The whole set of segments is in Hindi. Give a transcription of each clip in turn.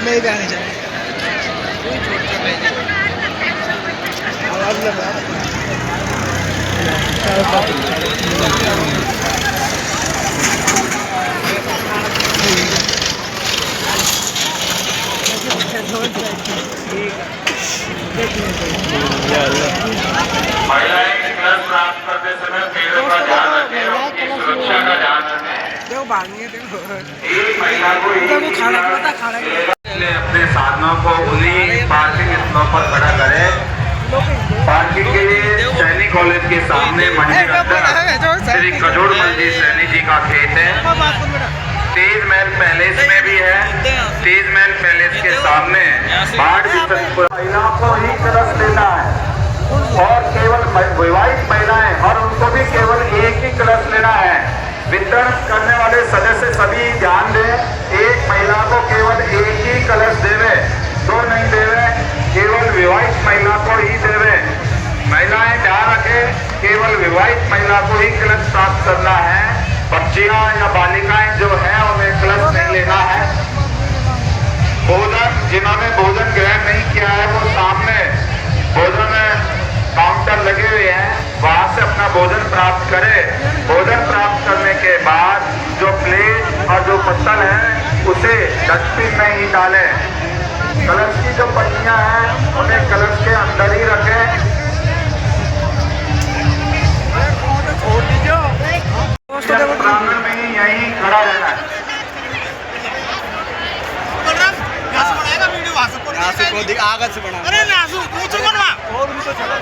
मैं ही गाने चाहिए आवाज लगा महिलाएं कलश प्राप्त करते समय पेड़ों का ध्यान रखें, उनकी सुरक्षा का ध्यान रखें। देखो भागनी है देखो एक महिला को अपने साधनों को उन्हीं पार्किंग स्थलों पर खड़ा करें। पार्किंग के लिए सैनिक कॉलेज के सामने मंदिर श्री कजोड़मल जी सैनी जी का खेत है। तेज महल पैलेस में भी है। तेज महल पैलेस के सामने बाढ़ महिलाओं को ही कलश लेना है और केवल विवाहित महिलाएं और उनको भी केवल एक ही कलश लेना है। वितरण करने वाले सदस्य सभी ध्यान दें, एक महिला को केवल एक ही कलश देवे, दो नहीं देवे, केवल विवाहित महिला को ही देवे। महिलाएं ध्यान रखें, केवल विवाहित महिला को ही कलश प्राप्त करना है। बच्चियां या बालिकाएं जो है उन्हें कलश नहीं लेना है। भोजन जिन्होंने भोजन ग्रहण नहीं किया है वो सामने भोजन काउंटर लगे हुए हैं, वहां से अपना भोजन प्राप्त करें। भोजन प्राप्त करने के बाद जो प्लेट और जो पत्तल है उसे डस्टबिन में ही डालें। कलश की जो पन्नियां हैं उन्हें कलश के अंदर ही रखें। प्रांगण में ही यहीं खड़ा रहना है। आगत से बना अरे नासू पूछो बनवा और उनको चला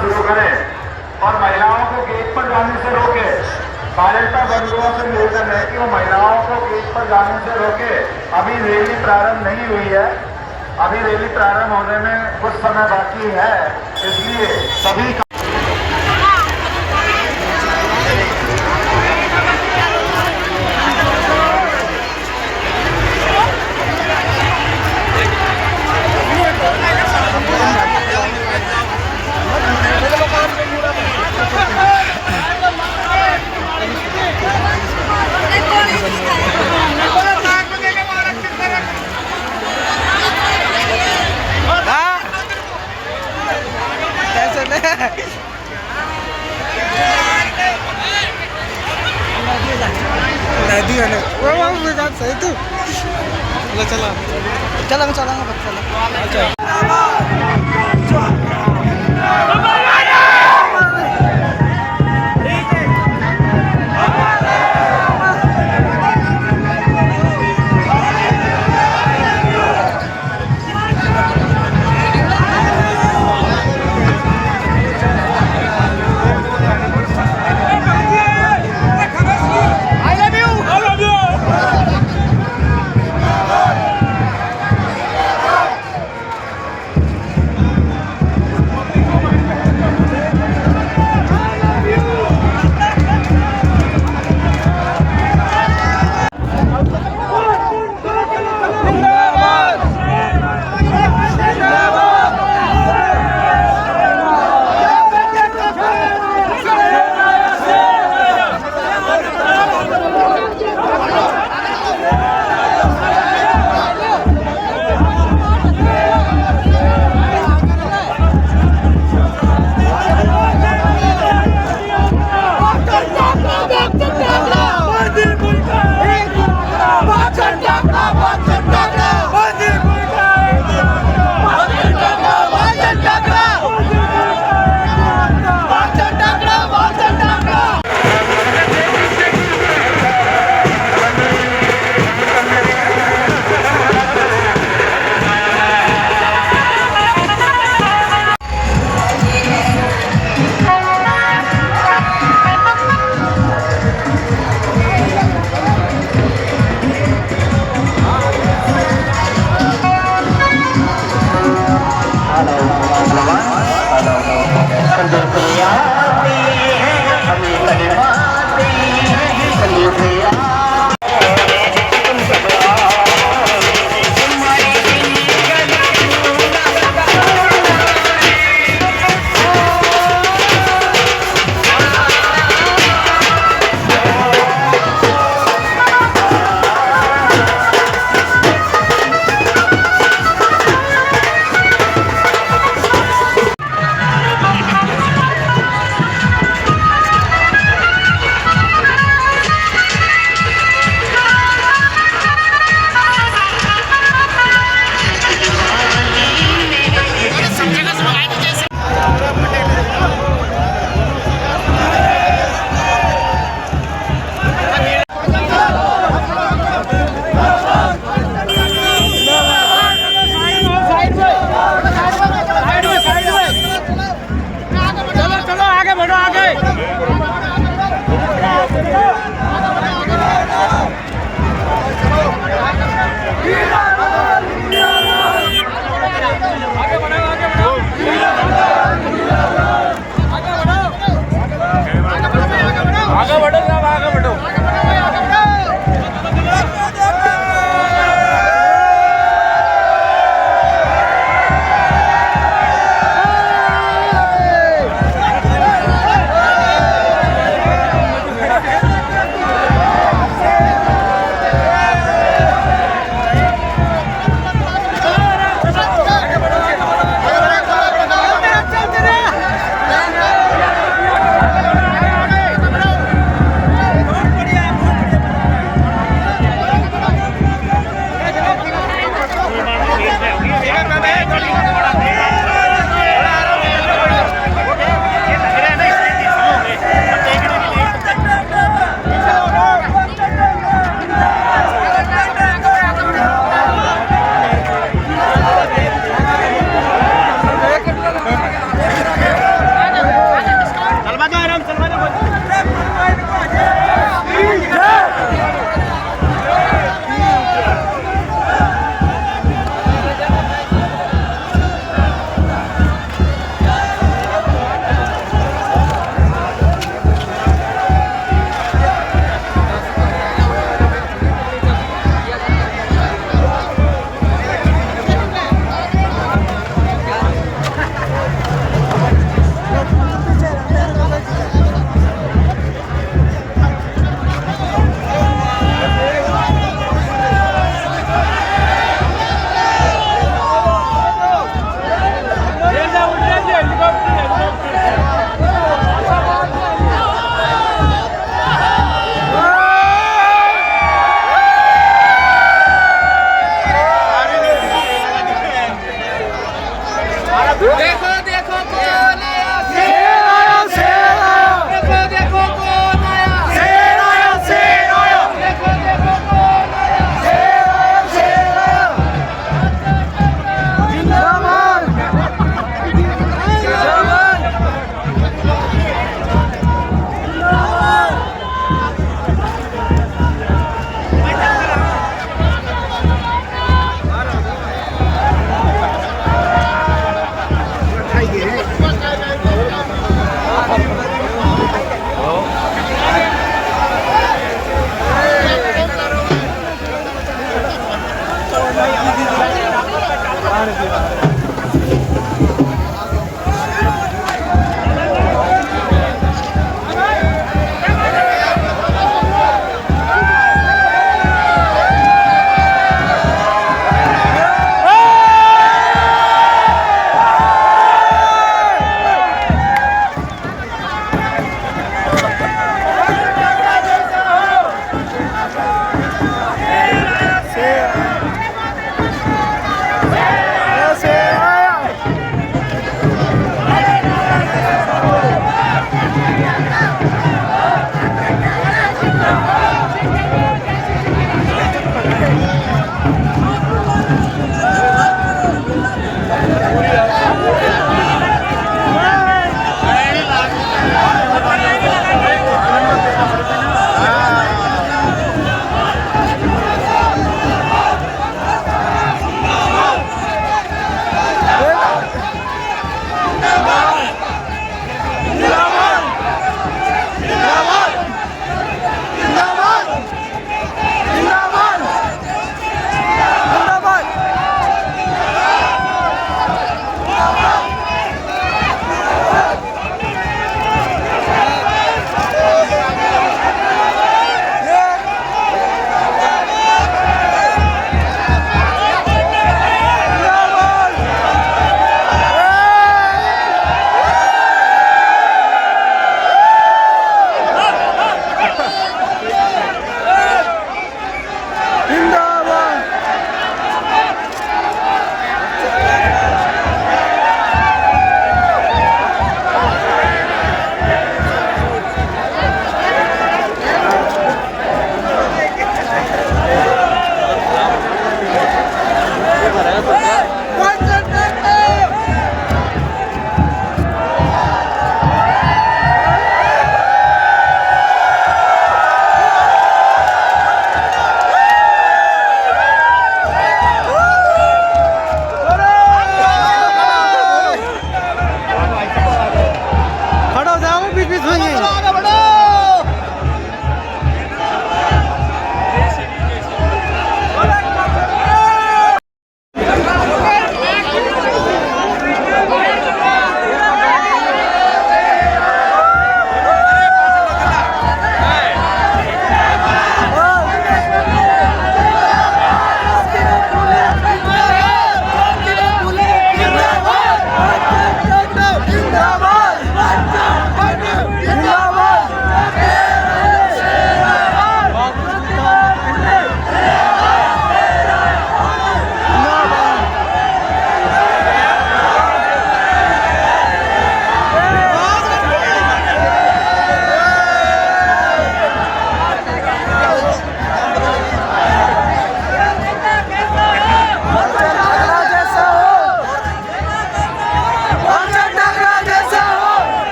शुरू करें और महिलाओं को गेट पर जाने से रोके। कार्यकर्ता बंधुओं से निवेदन है कि वो महिलाओं को गेट पर जाने से रोके। अभी रैली प्रारंभ नहीं हुई है, अभी रैली प्रारंभ होने में कुछ समय बाकी है, इसलिए सभी नदी है ना वो सही तू चला चला मैं चलाऊंगा बच्चा देखो देखो कौन आया, शेर आया, शेर आया। देखो देखो कौन आया, शेर आया, शेर आया। देखो देखो कौन आया, शेर आया, शेर आया। जिंदाबाद जिंदाबाद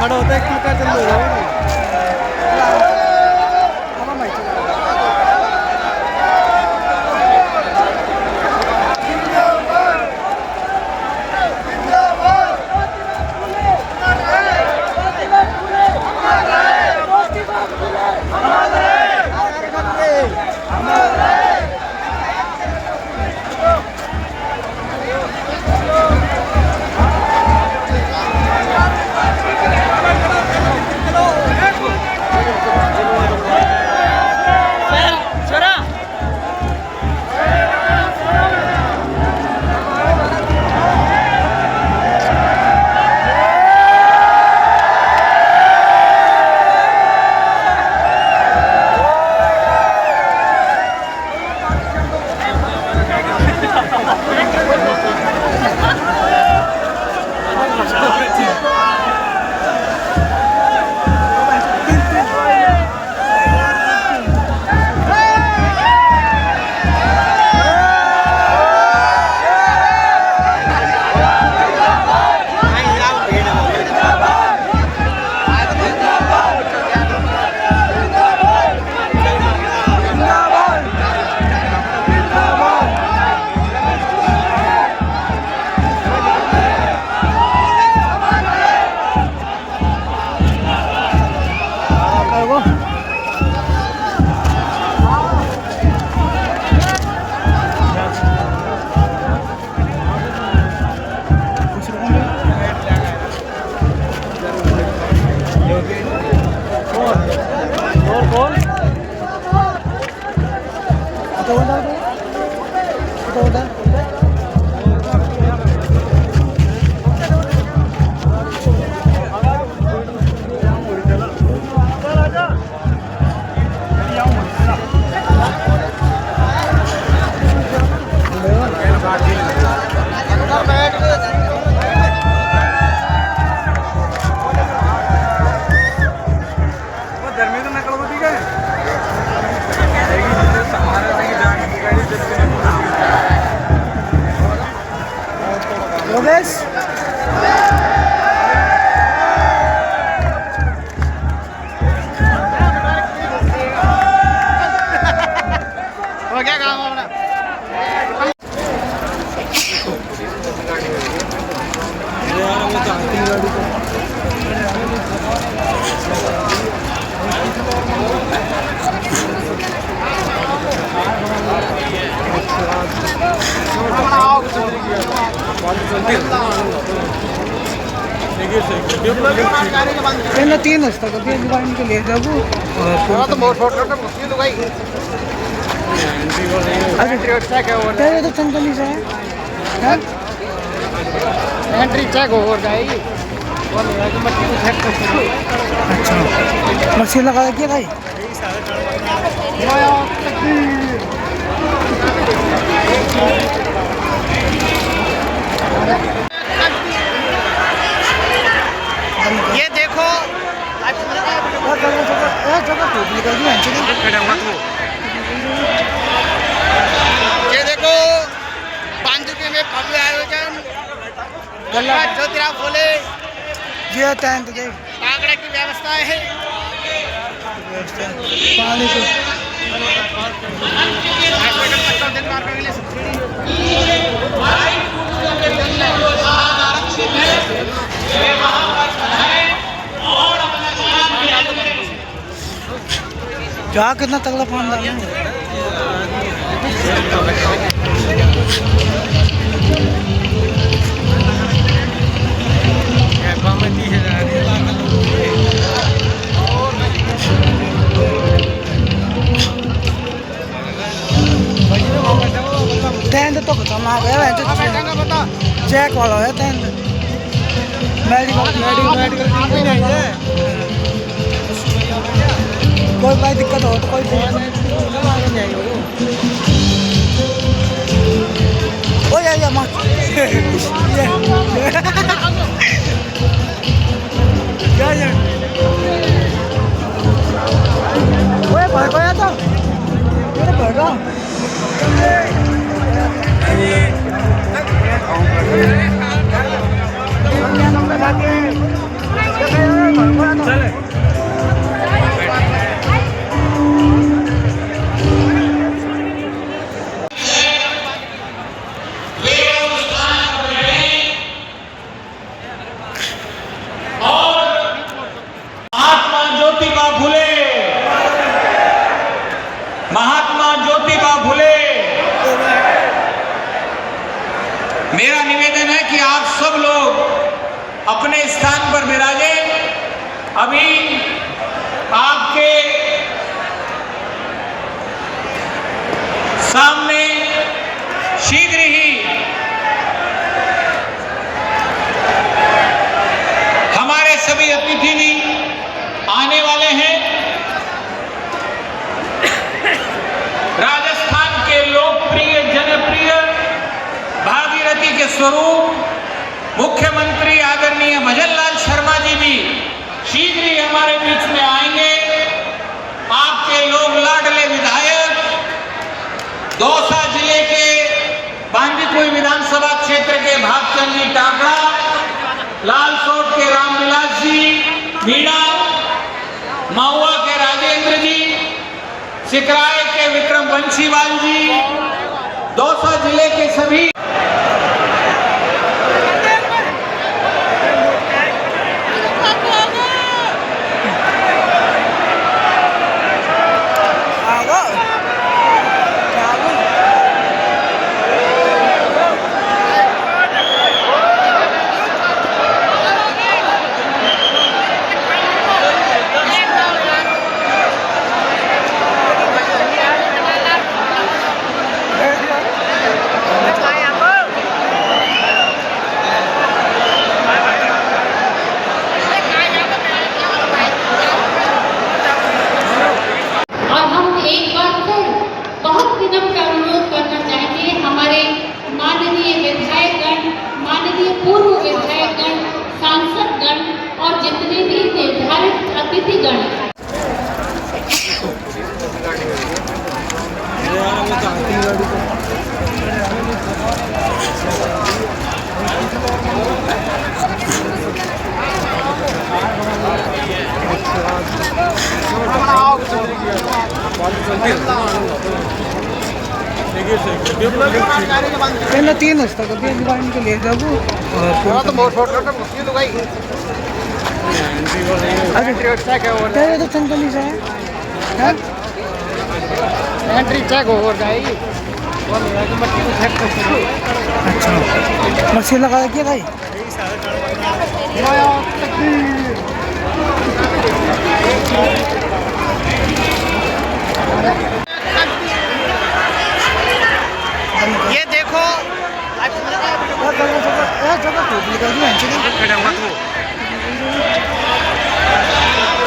गाड़ा होता है कि चल रहा है पहले 3 वाजता का तीन दुकान के लिए जाबू तो बहुत फोटो मुश्किल हो गई तेरे तो चंदली से है एंट्री चेक हो जाएगी अच्छा मशीन लगा दिया भाई ये देखो ये देखो 5 रुपये में भव्य आयोजन ज्योतिराव फुले ये टेंट देख कांगड़ा की व्यवस्था है पानी को क्या कितना तगड़ा फोन डाल टेंट तो खत्म आ गया है चेक वाला है टेंट मेडिकल कोई भाई दिक्कत हो तो कोई ओ या मत या ओए भाई भाई आता मेरे भागा क्या नंबर आके स्वरूप मुख्यमंत्री आदरणीय भजन लाल शर्मा जी भी शीघ्र ही हमारे बीच में आएंगे। आपके लोग लाडले विधायक दौसा जिले के बांदीकुई विधानसभा क्षेत्र के भागचंद जी टाकड़ा, लालसोट के रामविलास जी मीणा, महुआ के राजेंद्र जी, सिकराय के विक्रम बंशीवाल जी, दौसा जिले के सभी पहले 3 हफ्ता का भी दुकान के ले जाबो तो बहुत शॉर्टकट में घुसी तो भाई एंट्री चेक है और तेरे तो चंगली से है एंट्री चेक हो जाएगी और मेरा तो मट्टी को चेक कर। अच्छा मशीन लगा के भाई ये देखो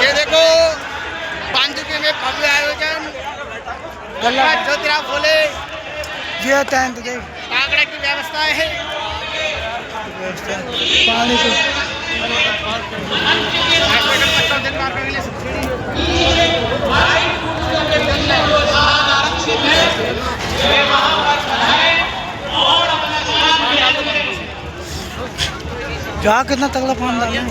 ये देखो बांदीकुई में भव्य आयोजन ज्योतिराव फुले ये टेंट देख टाकड़ा की व्यवस्था है। पानी को जा कितना तगड़ा पान डालना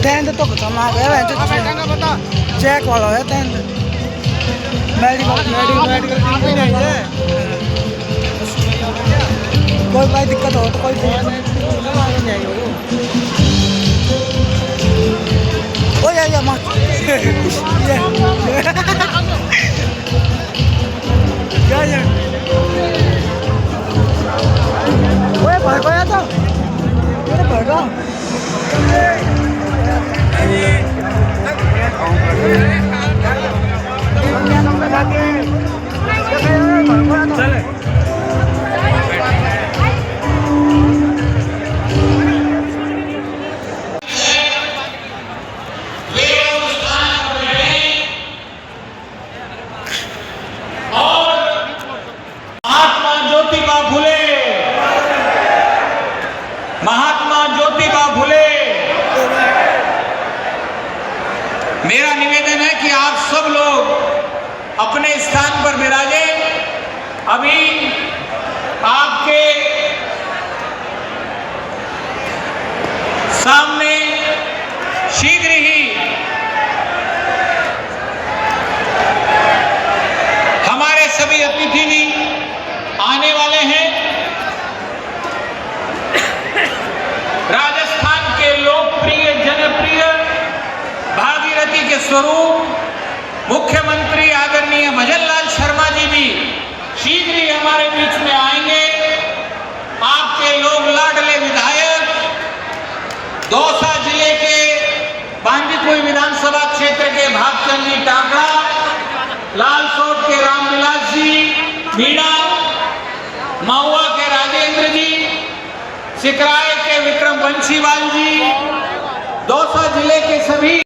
टेंट तो खतरनाक है चेक वाला है टेंट मेडिकल कोई भाई दिक्कत हो तो कोई ओ या मत या ओए भाई कोई तो ये भगा चले मेरा निवेदन है कि आप सब लोग अपने स्थान पर विराजे। अभी आपके सामने शीघ्र ही हमारे सभी अतिथि भी आने वाले हैं। राजस्थान के लोकप्रिय जनप्रिय भागीरथी के स्वरूप मुख्यमंत्री आदरणीय भजन लाल शर्मा जी भी शीघ्र ही हमारे बीच में आएंगे। आपके लोग लाडले विधायक दौसा जिले के बांदीकुई विधानसभा क्षेत्र के भागचंद जी टाकड़ा, लालसोट के रामविलास जी मीणा, महुआ के राजेंद्र जी, सिकराय के विक्रम बंशीवाल जी, दौसा जिले के सभी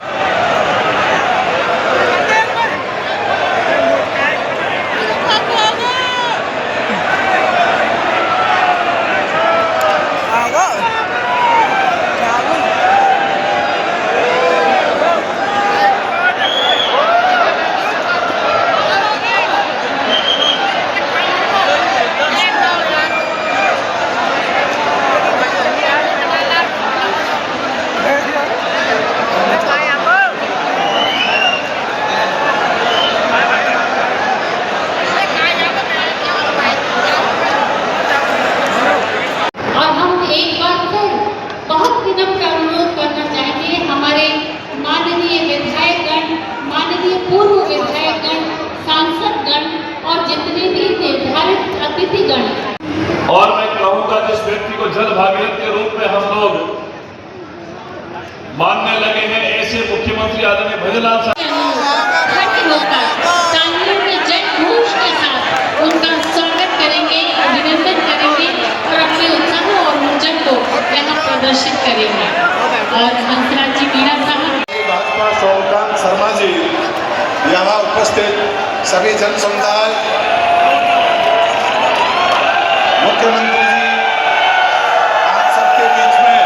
और मैं कहूंगा जिस व्यक्ति को जल भागीरथ के रूप में हम लोग मानने लगे हैं, ऐसे मुख्यमंत्री आदरणीय भजनलाल साहब उनका स्वागत करेंगे, अभिनंदन करेंगे और अपने उत्साह और ऊर्जा को यहाँ प्रदर्शित करेंगे। और हंसराज जी मीणा साहब, भाजपा सोमकांत शर्मा जी, यहाँ उपस्थित सभी जन समुदाय, मुख्यमंत्री जी आप सबके बीच में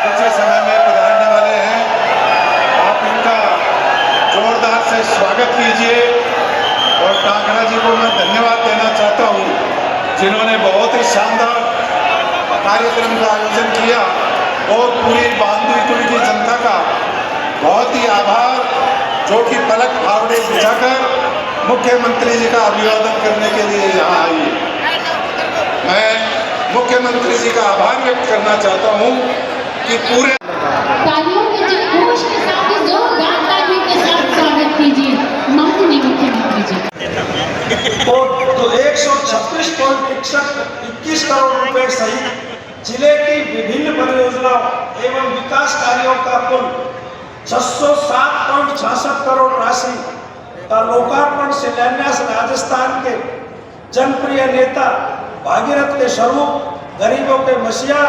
कुछ ही समय में पधारने वाले हैं। आप इनका जोरदार से स्वागत कीजिए। और टांगड़ा जी को मैं धन्यवाद देना चाहता हूँ, जिन्होंने बहुत ही शानदार कार्यक्रम का आयोजन किया और पूरी बांदीकुई की जनता का बहुत ही आभार, जो कि पलक फावड़े बिछाकर मुख्यमंत्री जी का अभिवादन करने के लिए यहाँ आई है। मैं मुख्यमंत्री जी का आभार व्यक्त करना चाहता हूँ कि पूरे तालियों के जयघोष के साथ, जोरदार तालियों के साथ स्वागत कीजिए माननीय मुख्यमंत्री जी। तो 136.21 करोड़ रुपए सहित जिले की विभिन्न परियोजनाओं एवं विकास कार्यों का कुल 607.66 करोड़ राशि का लोकार्पण शिलान्यास राजस्थान के जनप्रिय नेता भागीरथ के स्वरूप गरीबों के मसीहा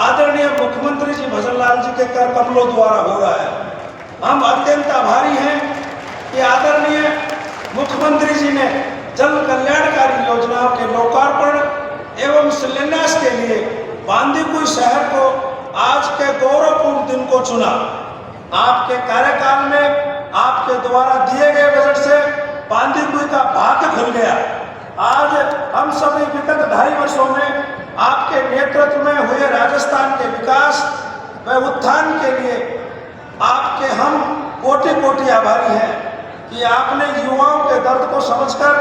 आदरणीय मुख्यमंत्री जी भजनलाल जी के कर कमलों द्वारा हो रहा है। हम अत्यंत आभारी हैं कि आदरणीय मुख्यमंत्री जी ने जन कल्याणकारी योजनाओं के लोकार्पण एवं शिलान्यास के लिए बांदीकुई शहर को आज के गौरवपूर्ण दिन को चुना। आपके कार्यकाल में आपके द्वारा दिए गए बजट से बांदीकुई का भाग्य खुल गया। आज हम सभी विगत 2.5 वर्षों में आपके नेतृत्व में हुए राजस्थान के विकास व उत्थान के लिए आपके हम कोटि कोटि आभारी हैं कि आपने युवाओं के दर्द को समझकर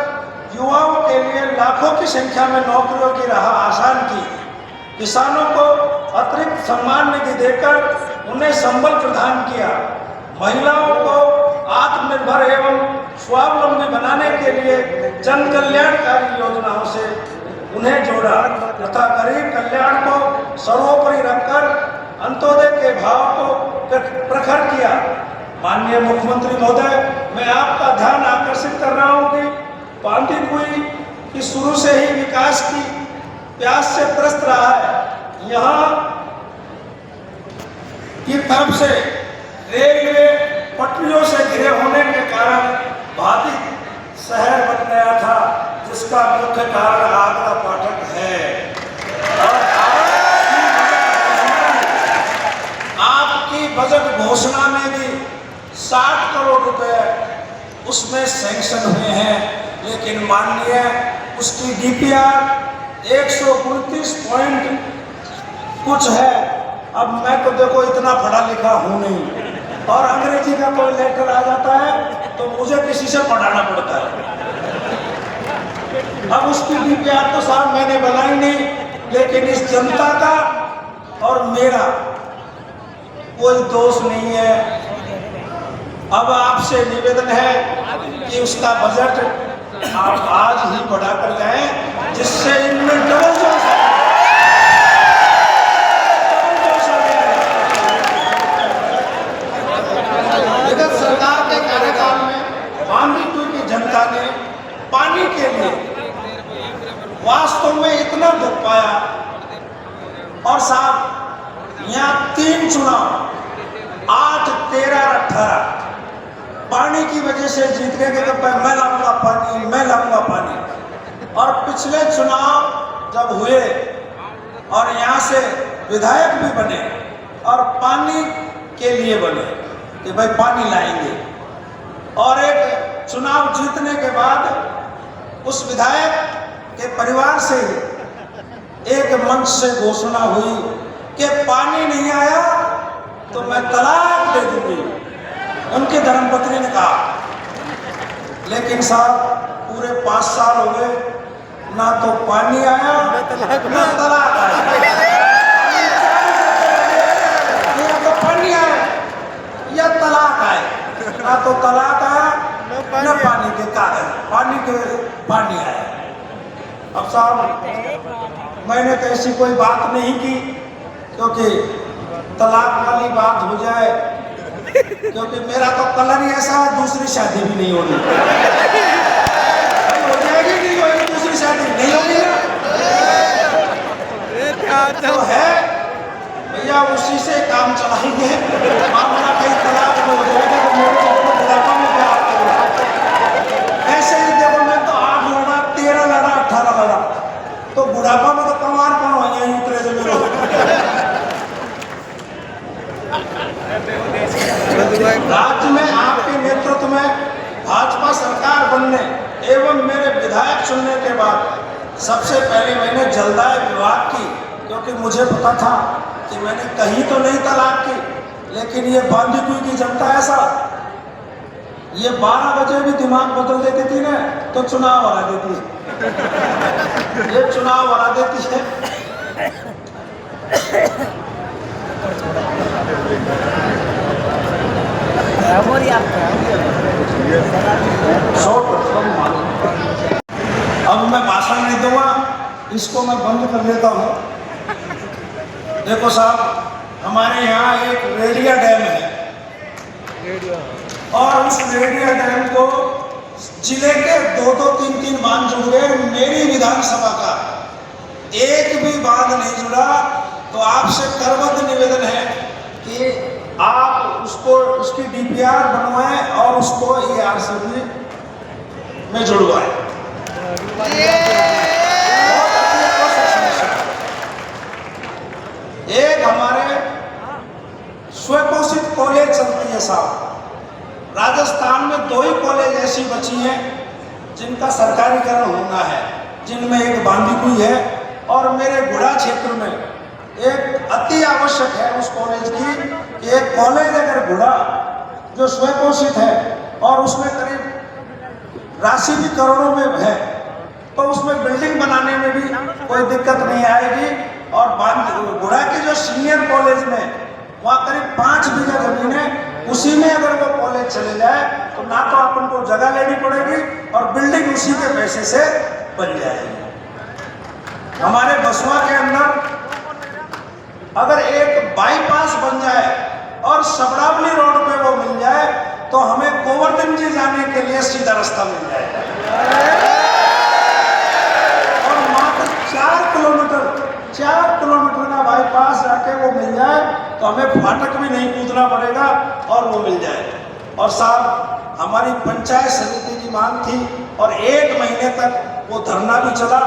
युवाओं के लिए लाखों की संख्या में नौकरियों की राह आसान की। किसानों को अतिरिक्त सम्मान निधि देकर उन्हें संबल प्रदान किया। महिलाओं को आत्मनिर्भर एवं स्वावलंबी बनाने के लिए जन कल्याणकारी योजनाओं से उन्हें जोड़ा तथा गरीब कल्याण को सर्वोपरि रखकर अंत्योदय के भाव को प्रखर किया। माननीय मुख्यमंत्री महोदय, मैं आपका ध्यान आकर्षित कर रहा हूं कि बांदीकुई की शुरू से ही विकास की प्यास से त्रस्त रहा है। यहाँ की तरफ से रेलवे पटरियों से घिरे होने के कारण बाधित शहर बन गया था, जिसका मुख्य कारण आगरा पाठक है। और आपकी बजट घोषणा में भी 60 करोड़ रुपए उसमें सैंक्शन हुए हैं, लेकिन माननीय उसकी डीपीआर 129 पॉइंट कुछ है। अब मैं तो देखो इतना पढ़ा लिखा हूं नहीं, और अंग्रेजी का कोई लेटर आ जाता है तो मुझे किसी से पढ़ाना पड़ता है। अब उसकी डीपीआर तो साहब मैंने बनाई नहीं, लेकिन इस जनता का और मेरा कोई दोष नहीं है। अब आपसे निवेदन है कि उसका बजट आप आज ही बढ़ा कर जाएं, जिससे इनमें डबल जोश है। विगत सरकार के कार्यकाल में बांदीकुई की जनता ने पानी के लिए और साहब यहाँ 3 चुनाव 8, 13, 18 पानी की वजह से जीतने के बाद मैं लाऊंगा पानी, मैं लाऊंगा पानी। और पिछले चुनाव जब हुए और यहाँ से विधायक भी बने और पानी के लिए बने कि भाई पानी लाएंगे, और एक चुनाव जीतने के बाद उस विधायक के परिवार से एक मंच से घोषणा हुई कि पानी नहीं आया तो मैं तलाक दे दूंगी, उनकी धर्मपत्नी ने कहा। लेकिन साहब पूरे 5 साल हो गए, ना तो पानी आया ना तलाक आया। या तो पानी आया या तलाक आया, ना तो तलाक आया ना पानी के कागज, पानी आया। अब साहब मैंने तो ऐसी कोई बात नहीं की क्योंकि तलाक वाली बात हो जाए, क्योंकि मेरा तो कलर ही ऐसा है, दूसरी शादी भी नहीं होनी। हो जाएगी नहीं होगी दूसरी शादी नहीं होगी ना, तो है भैया उसी से काम चलाएंगे। मामला कहीं तलाक में हो जाएगा तो मेरे को बुढ़ापा में क्या ऐसे ही देखो, मैं तो 8 लड़ा, 13 लड़ा, 18 लड़ा, तो बुढ़ापा में तो कमार कौन हो जाए उतरे से मेरे। राज्य में आपके नेतृत्व में भाजपा सरकार बनने एवं मेरे विधायक चुनने के बाद सबसे पहले मैंने जलदाय विभाग की, क्योंकि मुझे पता था कि मैंने कहीं तो नहीं तलाक की, लेकिन ये बांदीकुई की जनता ऐसा, ये 12 बजे भी दिमाग बदल देती थी ना तो चुनाव हरा देती है। ये चुनाव हरा देती है। अब मैं भाषण नहीं दूंगा, इसको मैं बंद कर लेता हूँ। देखो साहब, हमारे यहाँ एक रेडिया डैम है और उस रेडिया डैम को जिले के 2-2, 3-3 बांध जुड़ गए। मेरी विधानसभा का एक भी बांध नहीं जुड़ा, तो आपसे करबद्ध निवेदन है कि आप उसको उसकी DPR बनवाएं और उसको ERCB में जुड़वाएं। एक हमारे स्वघोषित कॉलेज चलती है साहब, राजस्थान में 2 ही कॉलेज ऐसी बची हैं जिनका सरकारीकरण होना है, जिनमें एक बांदीकुई है और मेरे गुड़ा क्षेत्र में एक अति आवश्यक है उस कॉलेज की कि एक कॉलेज अगर गुड़ा जो स्वघोषित है और उसमें करीब राशि भी करोड़ों में है, तो उसमें बिल्डिंग बनाने में भी कोई दिक्कत नहीं आएगी। और गुड़ा के जो सीनियर कॉलेज में वहाँ करीब 5 बीघा जमीन है, उसी में अगर वो कॉलेज चले जाए तो ना तो अपन को जगह लेनी पड़ेगी और बिल्डिंग उसी के पैसे से बन जाएगी। हमारे बसवा के अंदर अगर एक बाईपास बन जाए और सबड़ावली रोड पे वो मिल जाए तो हमें गोवर्धन जी जाने के लिए सीधा रास्ता मिल जाएगा। और मात्र 4 किलोमीटर का बाईपास जाके वो मिल जाए तो हमें फाटक भी नहीं कूदना पड़ेगा और वो मिल जाए। और साहब, हमारी पंचायत समिति की मांग थी और 1 महीने तक वो धरना भी चला।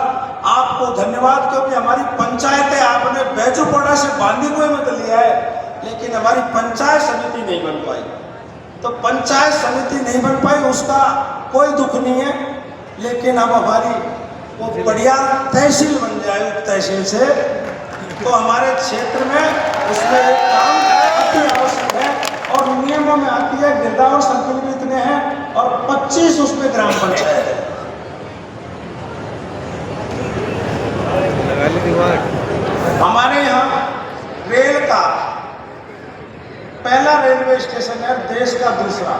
आपको धन्यवाद, क्योंकि हमारी पंचायतें आपने बैजूपड़ा से बांदीकुई में तो लिया है, लेकिन हमारी पंचायत समिति नहीं बन पाई। तो पंचायत समिति नहीं बन पाई उसका कोई दुख नहीं है, लेकिन अब हमारी वो बढ़िया तहसील बन जाए उप तहसील से, तो हमारे क्षेत्र में उसमें एक काम अति आवश्यक है और नियमों में आती है। गिरदावर सर्किल भी इतने हैं और 25 उसमें ग्राम पंचायत है। हमारे यहाँ रेल का पहला रेलवे स्टेशन है, देश का दूसरा,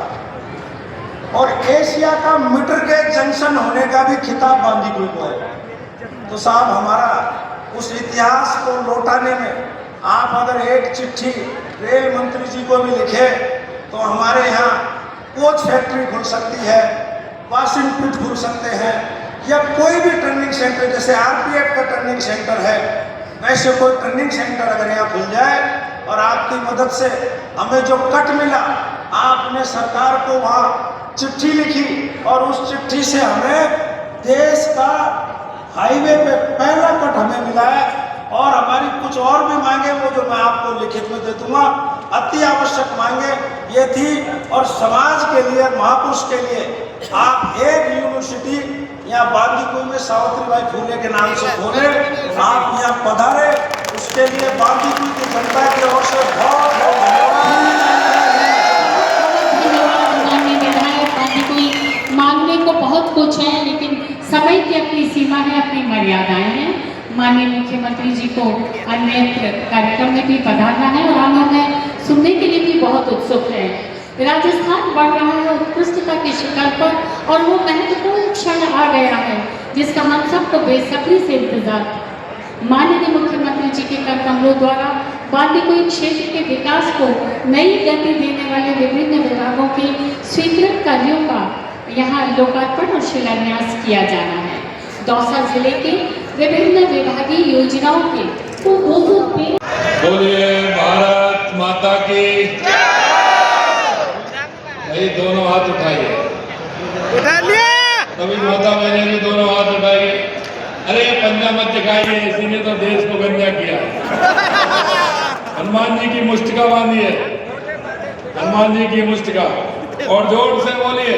और एशिया का मीटर गेज जंक्शन होने का भी खिताब बांदीकुई को है। तो साहब, हमारा उस इतिहास को लौटाने में आप अगर एक चिट्ठी रेल मंत्री जी को भी लिखे तो हमारे यहाँ कोच फैक्ट्री खुल सकती है, वॉशिंग पिट खुल सकते हैं, या कोई भी ट्रेनिंग सेंटर जैसे RPF का ट्रेनिंग सेंटर है वैसे कोई ट्रेनिंग सेंटर अगर यहाँ खुल जाए और आपकी मदद से हमें जो कट मिला, आपने सरकार को वहाँ चिट्ठी लिखी और उस चिट्ठी से हमें देश का हाईवे पे पहला कट हमें मिला है। और हमारी कुछ और भी मांगे वो जो मैं आपको लिखित में दे दूंगा, अति आवश्यक मांगे ये थी। और समाज के लिए, महापुरुष के लिए आप एक यूनिवर्सिटी यहाँ बांदीकुई में सावित्रीबाई फुले के नाम से खोले, आप यहाँ पधारे, उसके लिए बांदीकुई की जनता की ओर से बहुत बहुत धन्यवाद। मांगने को बहुत कुछ है, लेकिन समय की अपनी सीमा है, अपनी मर्यादाएं हैं। माननीय मुख्यमंत्री जी को अन्य कार्यक्रम में भी पधारना है और हम हमें सुनने के लिए भी बहुत उत्सुक है। राजस्थान बढ़ रहा है उत्कृष्टता के शिखर पर और वो महत्वपूर्ण क्षण आ गया है जिसका हम सबको बेसब्री से इंतजार था। माननीय मुख्यमंत्री जी के कर कमलों द्वारा बांदीकुई क्षेत्र के विकास को नई गति देने वाले विभिन्न विभागों के स्वीकृत कार्यों का यहाँ लोकार्पण और शिलान्यास किया जाना है। दौसा जिले के विभिन्न विभागीय योजनाओं के बोलिए भारत माता की भाई दोनों हाथ उठाइए, उठा लिया। कभी माता बहने भी दोनों हाथ उठाइए। अरे पंजा मत दिखाइए, इसी ने तो देश को गंजा किया। हनुमान जी की मुस्टिका बांधिए, हनुमान जी की मुस्टिका, और जोर से बोलिए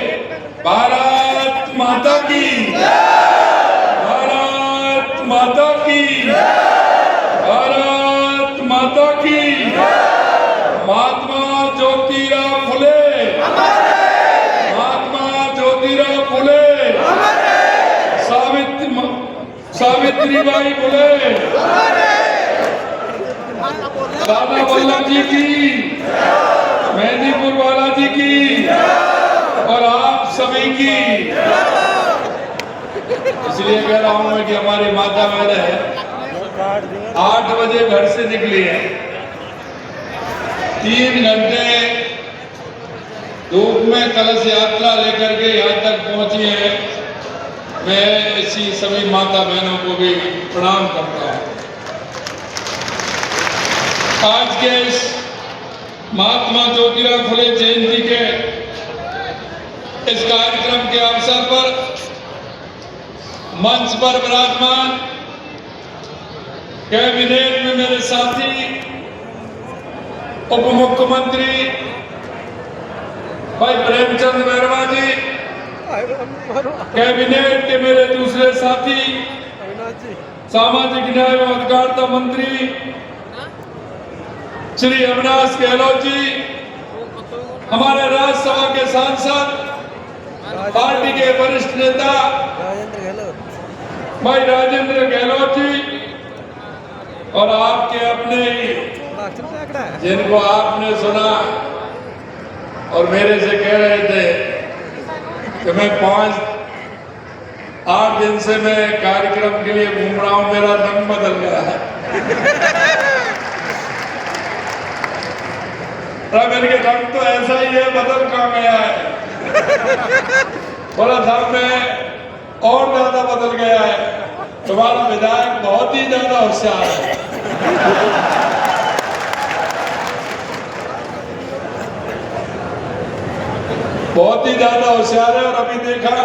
भारत माता की, भारत माता की, भारत माता की। महात्मा ज्योतिराव फुले, महात्मा ज्योतिराव फुले, सावित्रीबाई फुले, दादा वल्लभ जी की, मेहंदीपुर वाला जी की और आप सभी की। इसलिए कह रहा हूं मैं कि हमारी माता बहनें 8 बजे घर से निकली है, 3 घंटे धूप में कलश यात्रा लेकर के यहाँ तक पहुंची है। मैं ऐसी सभी माता बहनों को भी प्रणाम करता हूँ। आज के इस महात्मा ज्योतिराव फुले जयंती के इस कार्यक्रम के अवसर पर मंच पर विराजमान कैबिनेट में मेरे साथी उप मुख्यमंत्री भाई प्रेमचंद बैरवा जी, कैबिनेट के मेरे दूसरे साथी सामाजिक न्याय एवं अधिकारिता मंत्री श्री अविनाश गहलोत जी, हमारे राज्यसभा के सांसद, पार्टी के वरिष्ठ नेता भाई राजेंद्र गहलोत जी, और आपके अपने ही जिनको आपने सुना और मेरे से कह रहे थे कि मैं 5-8 दिन से मैं कार्यक्रम के लिए घूम रहा हूं, मेरा रंग बदल गया है। मैंने के रंग तो ऐसा ही है, बदल कहाँ गया है? बोला साहब मैं और ज्यादा बदल गया है, तुम्हारा विधायक बहुत ही ज्यादा होशियार है। बहुत ही ज्यादा होशियार है। और अभी देखा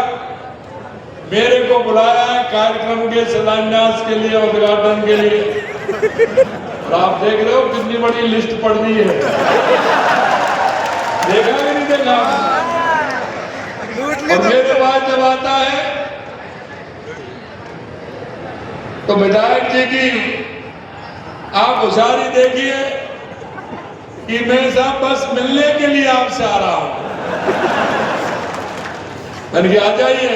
मेरे को बुलाया है कार्यक्रम के शिलान्यास के लिए, उद्घाटन के लिए। और आप देख रहे हो कितनी बड़ी लिस्ट पड़ दी है। देखा कि नहीं देखा? और मेरे पास जब आता है तो विधायक जी की आप होशियारी देखिए कि मैं साहब बस मिलने के लिए आपसे आ रहा हूं। मैंने कहा आ जाइए,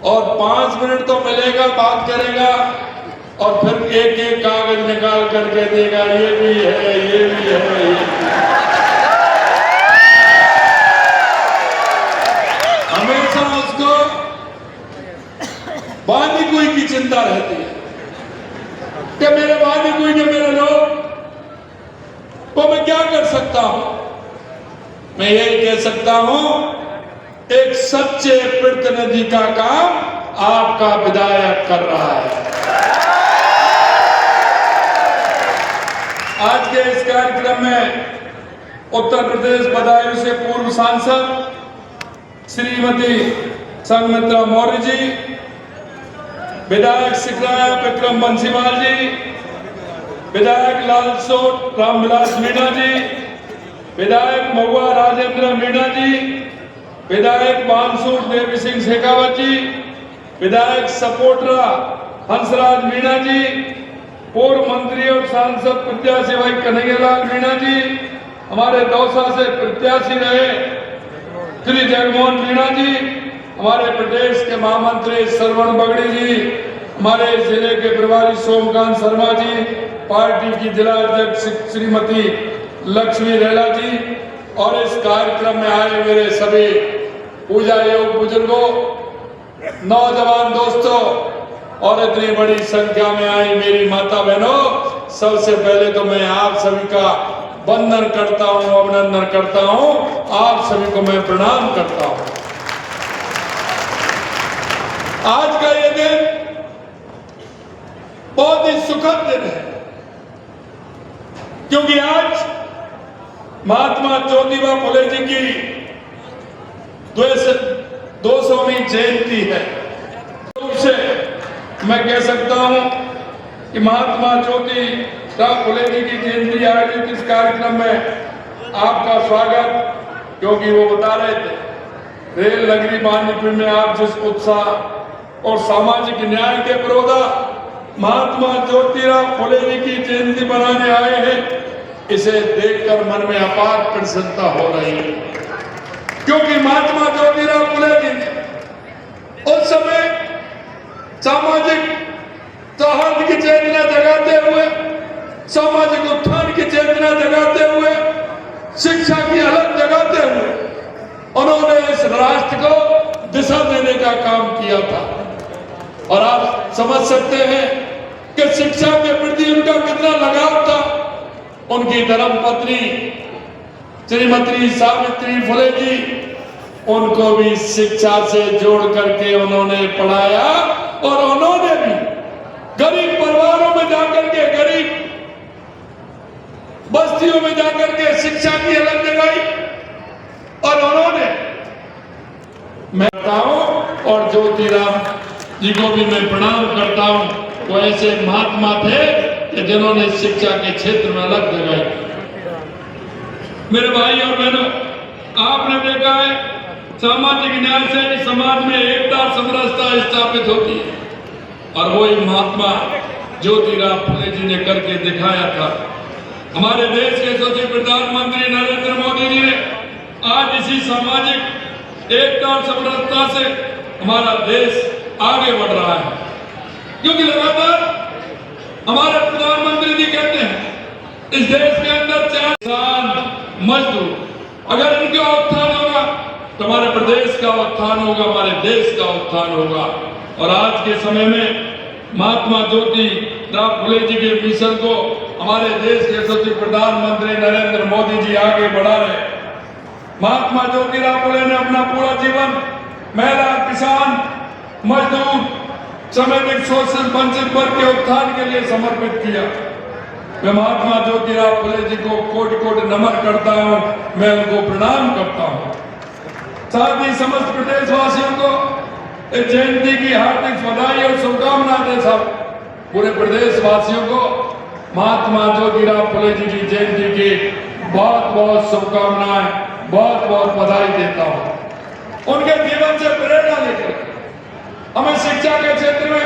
और 5 मिनट तो मिलेगा, बात करेगा और फिर एक एक कागज निकाल करके देगा, ये भी है, ये भी है, ये भी है। हमेशा उसको बांदीकुई की चिंता रहती है कि मेरे बांदीकुई के मेरे लोग को मैं क्या कर सकता हूं। मैं यही कह सकता हूं, एक सच्चे प्रतिनिधि का काम आपका विधायक कर रहा है। आज के इस कार्यक्रम में उत्तर प्रदेश बदायूं से पूर्व सांसद श्रीमती संघमित्रा मौर्य जी, विधायक सिकराया विक्रम बंसीवाल जी, विधायक लालसोट रामविलास मीणा जी, विधायक महुआ राजेंद्र मीणा जी, विधायक बानसूर देवी सिंह शेखावत जी, विधायक सपोटरा हंसराज मीणा जी, पूर्व मंत्री और सांसद प्रत्याशी भाई कन्हैयालाल मीणा जी, हमारे दौसा से प्रत्याशी रहे श्री जगमोहन मीणा जी, हमारे प्रदेश के महामंत्री श्रवण बगड़ी जी, हमारे जिले के प्रभारी सोमकांत शर्मा जी, पार्टी की जिला अध्यक्ष श्रीमती लक्ष्मी रेला जी और इस कार्यक्रम में आए मेरे सभी पूजा योग बुजुर्गों, नौजवान दोस्तों और इतनी बड़ी संख्या में आई मेरी माता बहनों, सबसे पहले तो मैं आप सभी का वंदन करता हूं, अभिनंदन करता हूं, आप सभी को मैं प्रणाम करता हूं। आज का ये दिन बहुत ही सुखद दिन है, क्योंकि आज महात्मा ज्योतिबा फुले जी की 200वीं जयंती है। से मैं कह सकता हूं कि महात्मा ज्योतिराव फुले जी की जयंती आयोजित इस कार्यक्रम में आपका स्वागत, क्योंकि वो बता रहे थे रेल नगरी बांदीपुर में आप जिस उत्साह और सामाजिक न्याय के विरोधा महात्मा ज्योतिराव फुले जी की जयंती मनाने आए हैं, इसे देखकर मन में अपार प्रसन्नता हो रही है, क्योंकि महात्मा ज्योतिराव फुले जी ने उस समय सामाजिक सौहार्द की चेतना जगाते हुए, सामाजिक उत्थान की चेतना जगाते हुए, शिक्षा की अलग जगाते हुए उन्होंने इस राष्ट्र को दिशा देने का काम किया था। और आप समझ सकते हैं कि शिक्षा के प्रति उनका कितना लगाव था। उनकी धर्मपत्नी श्रीमती सावित्री फुले जी, उनको भी शिक्षा से जोड़ करके उन्होंने पढ़ाया और उन्होंने भी गरीब परिवारों में जाकर के, गरीब बस्तियों में जाकर के शिक्षा की अलग जगाई। और उन्होंने, मैं करता हूं और ज्योतिराव जी को भी मैं प्रणाम करता हूं, वो ऐसे महात्मा थे कि जिन्होंने शिक्षा के क्षेत्र में अलग जगाई। मेरे भाई और बहनों, आपने देखा है सामाजिक न्याय से समाज में एकता समरसता स्थापित होती है, और वही महात्मा ज्योतिराव फुले जी ने करके दिखाया था। हमारे देश के यशस्वी प्रधानमंत्री नरेंद्र मोदी जी ने आज इसी सामाजिक एकता और समरसता से हमारा देश आगे बढ़ रहा है, क्योंकि लगातार हमारे प्रधानमंत्री जी कहते हैं इस देश के अंदर चाहे किसान मजदूर, अगर इनका उत्थान होगा तो हमारे प्रदेश का उत्थान होगा, हमारे देश का उत्थान होगा। और आज के समय में महात्मा ज्योतिराव फुले जी के मिशन को हमारे देश के यशस्वी प्रधानमंत्री नरेंद्र मोदी जी आगे बढ़ा रहे। महात्मा ज्योतिराव फुले ने अपना पूरा जीवन महिला, किसान, मजदूर, सामाजिक शोषण वंचित वर्ग के उत्थान के लिए समर्पित किया। मैं महात्मा ज्योतिराव फुले जी को कोटि कोटि नमन करता हूं, मैं उनको प्रणाम करता हूं। साथ ही समस्त प्रदेशवासियों को इस जयंती की हार्दिक बधाई और शुभकामनाएं दे। सब पूरे प्रदेशवासियों को महात्मा ज्योतिराव फुले जी की जयंती की बहुत बहुत शुभकामनाएं, बहुत बहुत बधाई देता हूं। उनके जीवन से प्रेरणा लेकर हमें शिक्षा के क्षेत्र में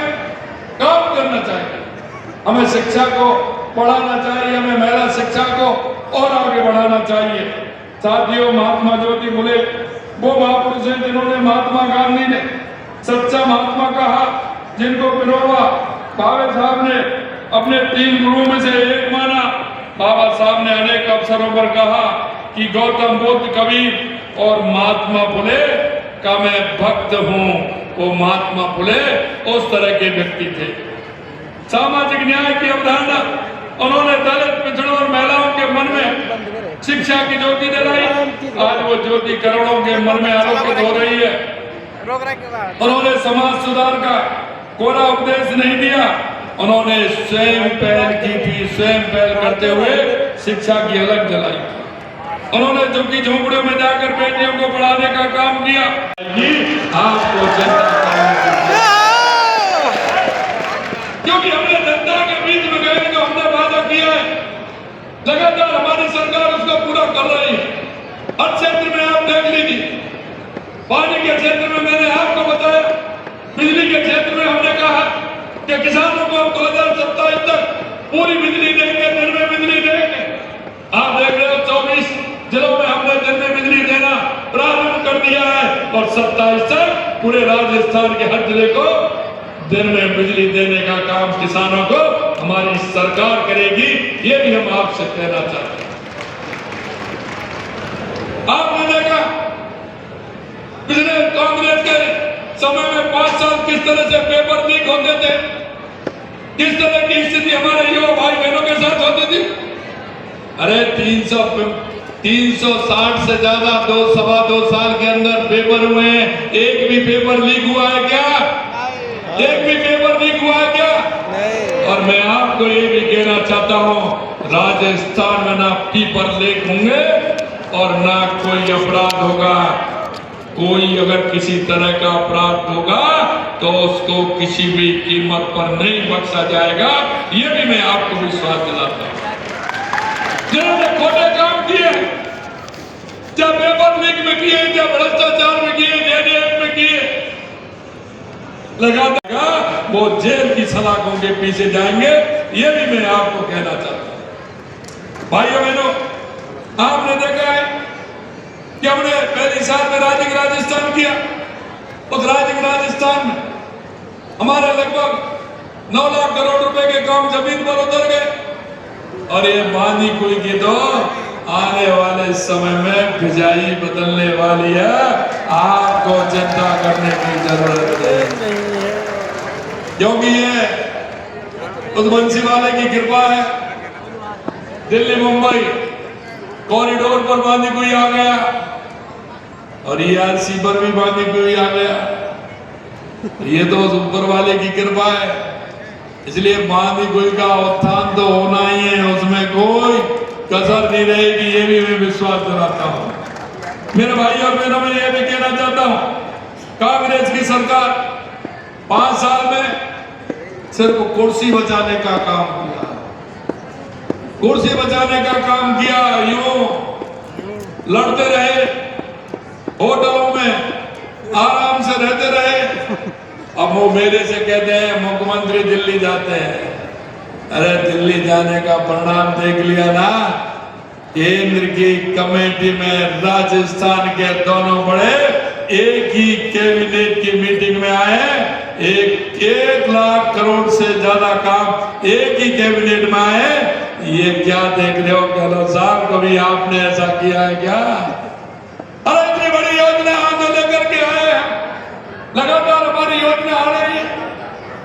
काम करना चाहिए, हमें शिक्षा को बढ़ाना चाहिए, हमें महिला शिक्षा को और आगे बढ़ाना चाहिए। साथियों, महात्मा ज्योति फुले वो महापुरुष हैं जिन्होंने महात्मा गांधी ने सच्चा महात्मा कहा, जिनको विनोबा भावे साहब ने अपने 3 गुरुओं में से एक माना। बाबा साहब ने अनेक अवसरों पर कहा कि गौतम बुद्ध, कबीर और महात्मा फुले का मैं भक्त हूं। वो महात्मा फुले उस तरह के व्यक्ति थे। सामाजिक न्याय की अवधारणा उन्होंने दलित, पिछड़ों और महिलाओं के मन में शिक्षा की ज्योति जलाई। आज वो ज्योति करोड़ों के मन में आलोकित हो रही है। उन्होंने समाज सुधार का कोरा उपदेश नहीं दिया, उन्होंने स्वयं पहल की थी, स्वयं पहल करते हुए शिक्षा की अलग जलाई थी। उन्होंने झुग्गी झोंपड़ियों में जाकर बेटियों को पढ़ाने का काम किया। आपको क्योंकि हमने जनता के बीच में गए जो हमने वादा किया है, लगातार हमारी सरकार उसको पूरा कर रही है। हर क्षेत्र में आप देख लीजिए, पानी के क्षेत्र में मैंने आपको बताया, बिजली के क्षेत्र में हमने कहा कि किसानों को हम 2027 तक पूरी बिजली देंगे, दिन में बिजली देंगे। आप देख रहे हो 24 जिलों में हमने दिन में बिजली देना प्रारंभ कर दिया है और 27 तक पूरे राजस्थान के हर जिले को दिन में बिजली देने का काम किसानों को हमारी सरकार करेगी। ये भी हम आपसे कहना चाहते हैं। आपने देखा पिछले कांग्रेस के समय में 5 साल किस तरह से पेपर लीक होते थे, किस तरह की स्थिति हमारे युवा भाई बहनों के साथ होती थी। अरे 360 से ज्यादा 2 साल के अंदर पेपर हुए हैं, एक भी पेपर लीक हुआ है क्या? एक भी पेपर लीक हुआ है क्या? और मैं आपको ये भी कहना चाहता हूं, राजस्थान में ना पेपर लीक होंगे और ना कोई अपराध होगा। कोई अगर किसी तरह का अपराध होगा तो उसको किसी भी कीमत पर नहीं बख्शा जाएगा। ये भी मैं आपको विश्वास दिलाता हूं। जिन्होंने खोटे काम किए, चाहे पेपर लीक में किए, चाहे भ्रष्टाचार में किए, जेडीएस में किए, लगातार वो जेल की सलाखों के पीछे जाएंगे। ये भी मैं आपको कहना चाहता हूं। भाइयों बहनों, आपने देखा है कि हमने पहली साल में राजस्थान किया। उस राजस्थान में हमारे लगभग 9 लाख करोड़ रुपए के काम जमीन पर उतर गए। और ये बानी कोई की तो आने वाले समय में बिजाई बदलने वाली है। आपको चिंता करने की जरूरत है, क्योंकि ये उस बंसी वाले की कृपा है। दिल्ली मुंबई कॉरिडोर पर बांधी कोई आ गया और ERC पर भी बांधी कोई आ गया। ये तो ऊपर वाले की कृपा है, इसलिए बांधी कोई का उत्थान तो होना ही है, उसमें कोई कसर नहीं रहेगी। ये भी मैं विश्वास दिलाता हूं। मेरे भाई और बहनों, मैं ये भी कहना चाहता हूं, कांग्रेस की सरकार 5 साल में सिर्फ कुर्सी बचाने का काम किया, कुर्सी बचाने का काम किया। यूं लड़ते रहे, होटलों में आराम से रहते रहे। अब वो मेरे से कहते हैं मुख्यमंत्री दिल्ली जाते हैं। अरे दिल्ली जाने का परिणाम देख लिया ना। केंद्र की कमेटी में राजस्थान के दोनों बड़े एक ही कैबिनेट की मीटिंग में आए। 1 लाख करोड़ से ज्यादा काम एक ही कैबिनेट में आए। ये क्या देख रहे हो गहलोत साहब, कभी आपने ऐसा किया है क्या? अरे इतनी बड़ी योजना आगे लेकर के आए हैं, लगातार हमारी योजना आ रही है।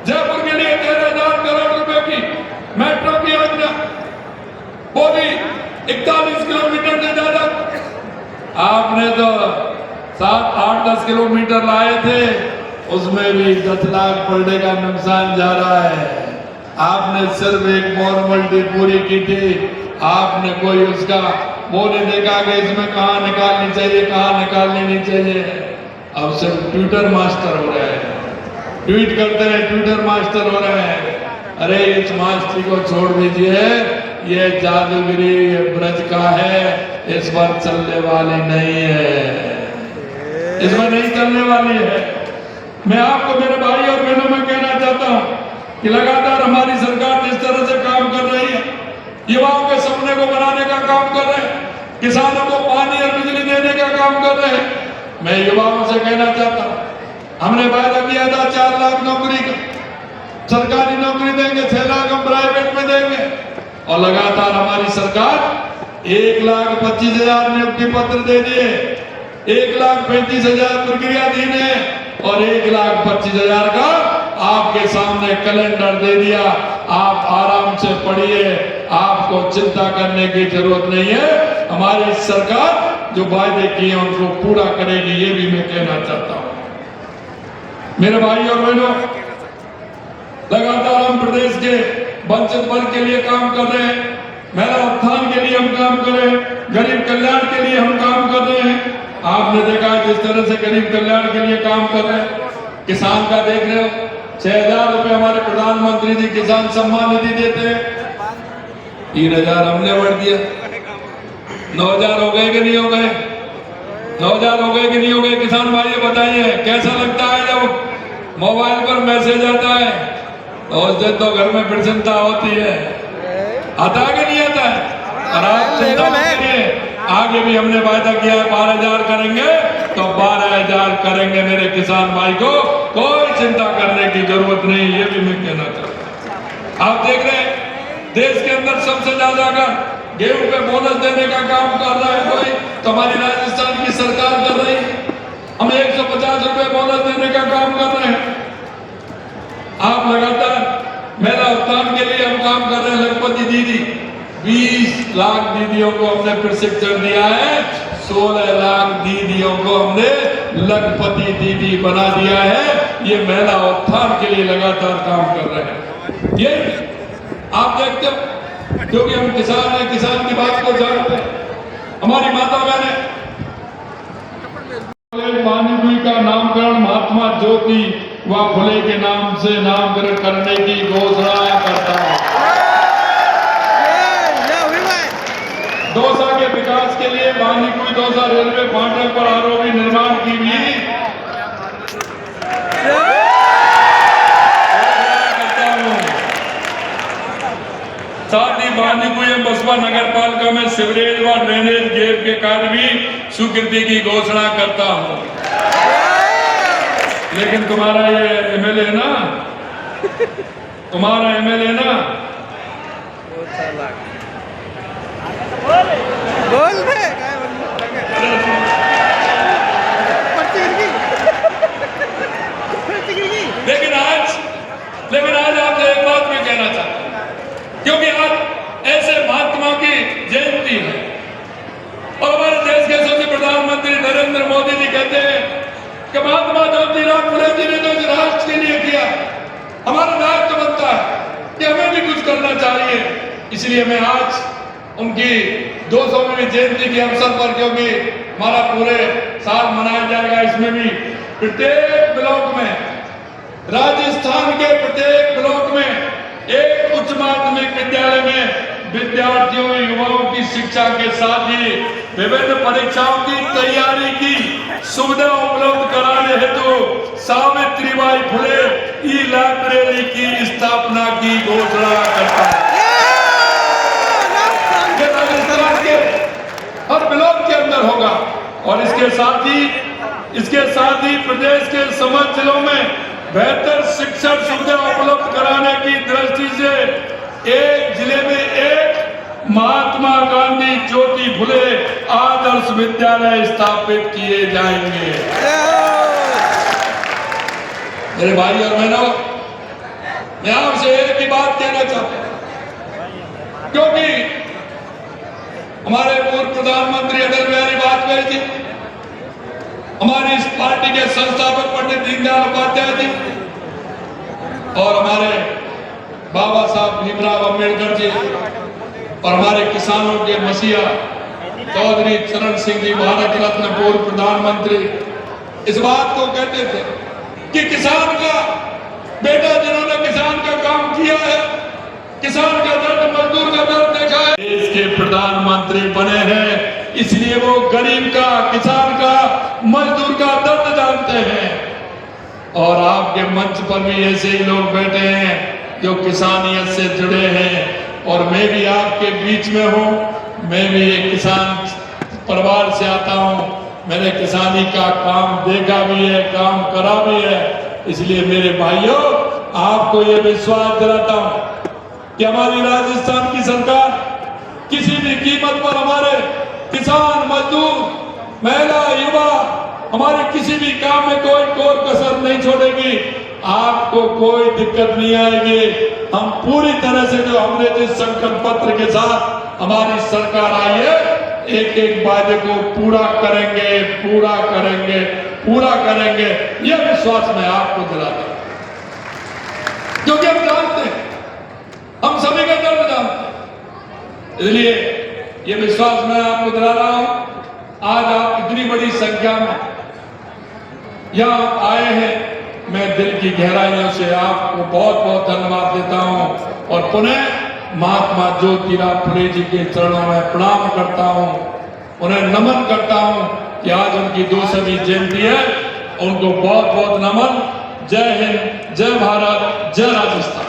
जयपुर के लिए 13,000 करोड़ रुपए की मेट्रो की योजना, वो भी 41 किलोमीटर से ज्यादा। आपने तो 7, 8, 10 किलोमीटर लाए थे, उसमें भी 10 लाख पड़ने का नुकसान जा रहा है। आपने सिर्फ एक फॉर्मेलिटी पूरी की थी, आपने कोई उसका वो नहीं देखा कि इसमें कहाँ निकालनी चाहिए, कहाँ निकालनी नहीं चाहिए। अब सिर्फ ट्विटर मास्टर हो रहे हैं, ट्वीट करते रहे, ट्विटर मास्टर हो रहे हैं। अरे इस मास्टरी को छोड़ दीजिए, ये जादूगिरी ये ब्रज का है, इस पर चलने वाली नहीं है, इसमें नहीं चलने वाली है। मैं आपको मेरे भाई और बहनों में कहना चाहता हूँ कि लगातार हमारी सरकार जिस तरह से काम कर रही है, युवाओं के सपने को बनाने का काम कर रहे हैं, किसानों को पानी और बिजली देने का काम कर रहे हैं। मैं युवाओं से कहना चाहता हूँ, हमने वादा किया था 4 लाख नौकरी का, सरकारी नौकरी देंगे, 6 लाख हम प्राइवेट में देंगे। और लगातार हमारी सरकार 1,25,000 नियुक्ति पत्र दे दिए, 1,35,000 प्रक्रियाधीन है और 1,25,000 का आपके सामने कैलेंडर दे दिया। आप आराम से पढ़िए, आपको चिंता करने की जरूरत नहीं है। हमारी सरकार जो वायदे किए हैं उनको पूरा करेगी, ये भी मैं कहना चाहता हूं। मेरे भाई और बहनों, लगातार हम प्रदेश के वंचित वर्ग के लिए काम कर रहे हैं, महिला उत्थान के लिए हम काम कर रहे हैं, गरीब कल्याण के लिए हम काम कर रहे हैं। आपने देखा जिस तरह से गरीब कल्याण के लिए काम कर रहे हैं, किसान का देख रहे हो 6,000 रुपए हमारे प्रधानमंत्री जी किसान सम्मान निधि देते हैं, 3,000 हमने बढ़ दिया, 9,000 हो गए कि नहीं हो गए? 9,000 हो गए कि नहीं हो गए? किसान भाई बताइए कैसा लगता है जब मोबाइल पर मैसेज आता है तो उस दिन तो घर में प्रसन्नता होती है, आता है कि नहीं आता है? और आप चिंता मत करिए, आगे भी हमने वायदा किया 12,000 करेंगे तो 12,000 करेंगे मेरे किसान भाई को, कोई चिंता करने की जरूरत नहीं, ये भी मैं कहना चाहता हूं। आप देख रहे हैं देश के अंदर सबसे ज्यादा अगर गेहूं पे बोनस देने का काम कर रहा है कोई तो हमारी राजस्थान की सरकार कर रही है। हम 150 रुपए बोनस देने का काम कर रहे हैं। आप लगातार महिला उत्थान के लिए हम काम कर रहे हैं। लखपति दीदी 20 लाख दीदियों को हमने प्रशिक्षण दिया है, 16 लाख दीदियों को हमने लखपति दीदी बना दिया है। ये महिला उत्थान के लिए लगातार काम कर रहे हैं। ये आप देखते हो क्योंकि हम किसान हैं, किसान की बात को जानते हैं। हमारी माता बहनें वानी का नामकरण महात्मा ज्योति व फुले के नाम से नामकरण करने की घोषणा करता है। दौसा के विकास के लिए बानीकुई दौसा रेलवे फाटक पर आरोपी निर्माण की भी साथ ही बानीकुई एवं बसपा नगर पालिका में सीवरेज व ड्रेनेज गेट के कार्य भी स्वीकृति की घोषणा करता हूं। लेकिन तुम्हारा ये एमएलए ना, तुम्हारा एमएलए ना बोल दे लेकिन आज आपसे एक बात मैं कहना चाहता हूं, क्योंकि आज ऐसे महात्मा की जयंती है और हमारे देश के यशस्वी प्रधानमंत्री नरेंद्र मोदी जी कहते हैं कि महात्मा ज्योतिराव फुले जी ने जो राष्ट्र के लिए किया, हमारा दायित्व बनता है कि हमें भी कुछ करना चाहिए। इसलिए मैं आज उनकी 200वीं जयंती के अवसर पर, क्योंकि हमारा पूरे साल मनाया जाएगा, इसमें भी प्रत्येक ब्लॉक में, राजस्थान के प्रत्येक ब्लॉक में एक उच्च माध्यमिक विद्यालय में विद्यार्थियों युवाओं की शिक्षा के साथ ही विभिन्न परीक्षाओं की तैयारी की सुविधा उपलब्ध कराने हेतु सावित्रीबाई फुले ई लाइब्रेरी की स्थापना की घोषणा करता है। ये राजस्थान के हर ब्लॉक के अंदर होगा और इसके साथ ही प्रदेश के समस्त जिलों में बेहतर शिक्षण सुविधा उपलब्ध कराने की दृष्टि से एक जिले में एक महात्मा गांधी ज्योति फुले आदर्श विद्यालय स्थापित किए जाएंगे। मेरे भाई और बहनों, मैं आपसे एक ही बात कहना चाहता हूं, क्योंकि हमारे पूर्व प्रधानमंत्री अटल बिहारी वाजपेयी जी, हमारी इस पार्टी के संस्थापक पंडित दीनदयाल उपाध्याय जी और हमारे बाबा साहब भीमराव अम्बेडकर जी और हमारे किसानों के मसीहा चौधरी चरण सिंह जी, भारत रत्न पूर्व प्रधानमंत्री, इस बात को कहते थे कि किसान का बेटा जिन्होंने किसान का काम किया है, किसान का दर्द, मजदूर का दर्द देखा है, देश के प्रधानमंत्री बने हैं, इसलिए वो गरीब का, किसान का, मजदूर का दर्द जानते हैं। और आपके मंच पर भी ऐसे ही लोग बैठे हैं जो किसानियत से जुड़े हैं और मैं भी आपके बीच में हूँ। मैं भी एक किसान परिवार से आता हूँ, मैंने किसानी का काम देखा भी है, काम करा भी है। इसलिए मेरे भाइयों, आपको ये विश्वास दिलाता हूँ कि हमारी राजस्थान की सरकार किसी भी कीमत पर हमारे किसान, मजदूर, महिला, युवा, हमारे किसी भी काम में कोई कसर नहीं छोड़ेगी। आपको कोई दिक्कत नहीं आएगी। हम पूरी तरह से जो हमने जिस संकल्प पत्र के साथ हमारी सरकार आई है, एक एक वादे को पूरा करेंगे, पूरा करेंगे, पूरा करेंगे, यह विश्वास मैं आपको दिलाता हूं। क्योंकि हम जानते हैं, हम सभी का दर्द जानते हैं। इसलिए ये विश्वास मैं आपको दिला रहा हूं, आज आप इतनी बड़ी संख्या में यहां आए हैं, मैं दिल की गहराइयों से आपको बहुत बहुत धन्यवाद देता हूं और पुनः महात्मा ज्योतिराव फुले जी के चरणों में प्रणाम करता हूं, उन्हें नमन करता हूं कि आज उनकी 200वीं जयंती है। उनको बहुत बहुत नमन। जय हिंद, जय भारत, जय राजस्थान।